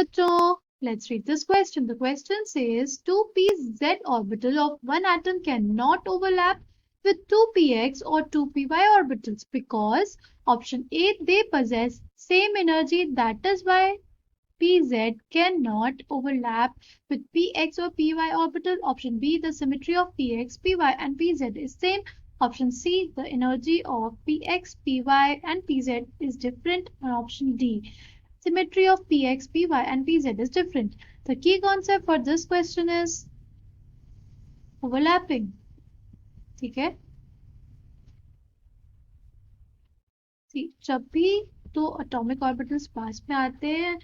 बच्चों, let's read this question. The question says 2pz orbital of one atom cannot overlap with 2px or 2py orbitals because option A, they possess same energy, that is why pz cannot overlap with px or py orbital. Option B, the symmetry of px, py and pz is same. Option C, the energy of px, py and pz is different. And option D, symmetry of px, py and pz is different. The key concept for this question is overlapping. ठीक है, जब भी दो atomic orbitals पास में आते हैं,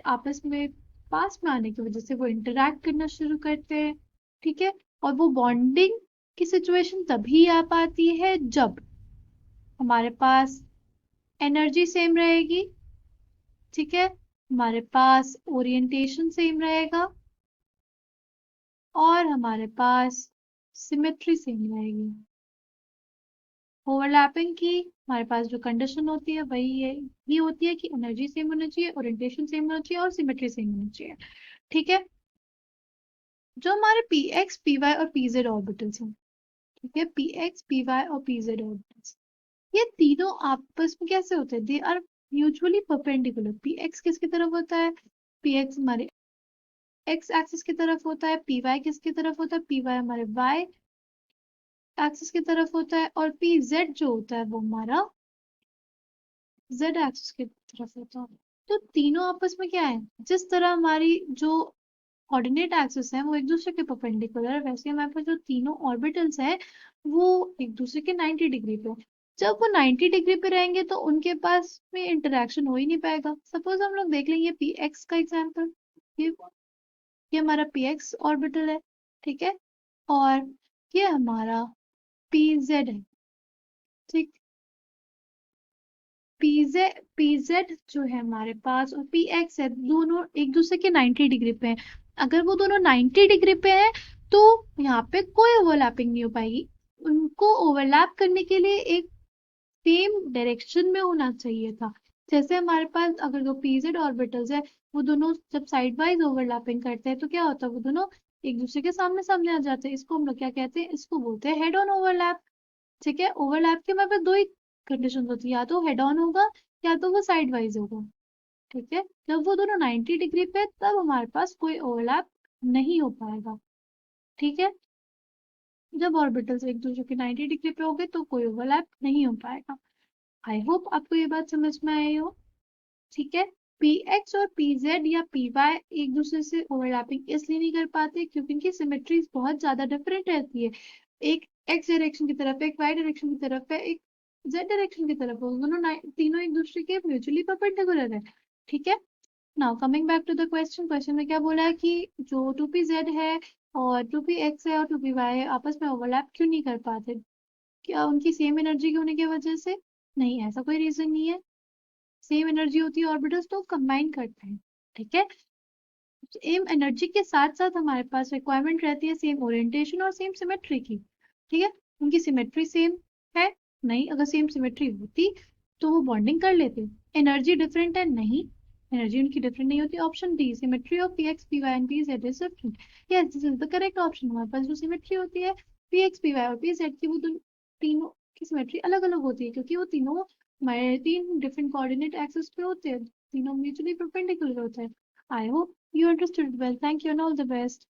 आपस में पास में आने की वजह से वो इंटरैक्ट करना शुरू करते हैं, ठीक है, और वो बॉन्डिंग की सिचुएशन तभी आ पाती है जब हमारे पास एनर्जी सेम रहेगी, ठीक है, हमारे पास ओरिएंटेशन सेम रहेगा और हमारे पास सिमेट्री सेम रहेगी। ओवरलैपिंग की हमारे पास जो कंडीशन होती है वही है, ये होती है कि एनर्जी सेम होना चाहिए, ओरिएंटेशन सेम होना चाहिए और सिमेट्री सेम होना चाहिए, ठीक है। जो हमारे पी एक्स पी वाई और पी जेड ऑर्बिटल्स हैं, ठीक है, पी एक्स पी वाई और पी जेड ऑर्बिटल्स, ये तीनों आपस में कैसे होते हैं? They are mutually perpendicular. P X किसकी तरफ होता है? पी एक्स हमारे एक्स एक्सिस की तरफ होता है, पी वाई किसकी तरफ होता है? पी वाई हमारे वाई एक्सिस की तरफ होता है और पी जेड जो होता है वो हमारा जेड एक्सिस की तरफ होता है। तो तीनों आपस में क्या है, जिस तरह हमारी जो कोऑर्डिनेट एक्सिस है वो एक दूसरे के परपेंडिकुलर है, वैसे हमारे पास जो तीनों ऑर्बिटल्स हैं वो एक दूसरे के 90 डिग्री पे। जब वो 90 डिग्री पे रहेंगे तो उनके पास में इंटरेक्शन हो ही नहीं पाएगा। सपोज हम लोग देख लेंगे पी एक्स का एग्जाम्पल, ये हमारा पी एक्स ऑर्बिटल है, ठीक है, और ये हमारा पी जेड है, ठीक। पीजेड जो है हमारे पास और पी एक्स है, दोनों एक दूसरे के 90 डिग्री पे हैं। अगर वो दोनों 90 डिग्री पे हैं तो यहाँ पे कोई ओवरलैपिंग नहीं हो पाएगी। उनको ओवरलैप करने के लिए एक सेम डायरेक्शन में होना चाहिए था। जैसे हमारे पास अगर दो पीजेड ऑर्बिटल्स है, वो दोनों जब साइड वाइज ओवरलैपिंग करते हैं तो क्या होता है, वो दोनों एक दूसरे के सामने सामने आ जाते हैं। इसको हम लोग क्या कहते हैं? इसको बोलते हैं हेड ऑन ओवरलैप, ठीक है। ओवरलैप के हमारे पास दो ही कंडीशन होती है, या तो हेड ऑन होगा या तो वो साइड वाइज होगा, ठीक है। जब वो दोनों 90 डिग्री पे तब हमारे पास कोई ओवरलैप नहीं हो पाएगा, ठीक है। जब ऑर्बिटल्स एक दूसरे के 90 डिग्री पे होंगे तो कोई ओवरलैप नहीं हो पाएगा। आई होप आपको ये बात समझ में आई हो, ठीक है। पी एक्स और पी जेड या पी वाई एक दूसरे से ओवरलैपिंग इसलिए नहीं कर पाते क्योंकि इनकी सिमेट्रीज बहुत ज्यादा डिफरेंट रहती है। एक एक्स डायरेक्शन की तरफ है, एक वाई डायरेक्शन की तरफ है, एक जेड डायरेक्शन की तरफ है, दोनों तीनों एक दूसरे के म्यूचुअली परपेंडिकुलर है, ठीक है। Now coming back to the question, question में क्या बोला है कि जो 2pz है और 2px है और 2py है आपस में ओवरलैप क्यों नहीं कर पाते? क्या उनकी सेम एनर्जी के होने की वजह से? नहीं, ऐसा कोई रीजन नहीं है। सेम एनर्जी होती है ऑर्बिटल्स तो कंबाइन करते हैं, ठीक है। सेम एनर्जी के साथ साथ हमारे पास रिक्वायरमेंट रहती है सेम ओरिएंटेशन और सेम सिमेट्री की, ठीक है। उनकी सिमेट्री सेम है? नहीं, अगर सेम सिमेट्री होती तो वो बॉन्डिंग कर लेते। एनर्जी डिफरेंट है? नहीं, एनर्जी उनकी डिफरेंट नहीं होती। Option D, symmetry of P X P Y and P Z is different. Yes, this is the correct option. हमारे पास जो सिमेट्री होती है पी एक्स पी वाई और पी जेड की, वो तीनों की सिमेट्री अलग अलग होती है क्योंकि वो तीनों हमारे तीन डिफरेंट कोऑर्डिनेट एक्सिस पे होते हैं, तीनों म्यूचुअली परपेंडिकुलर होते हैं। I hope you understood well. Thank you and all the best.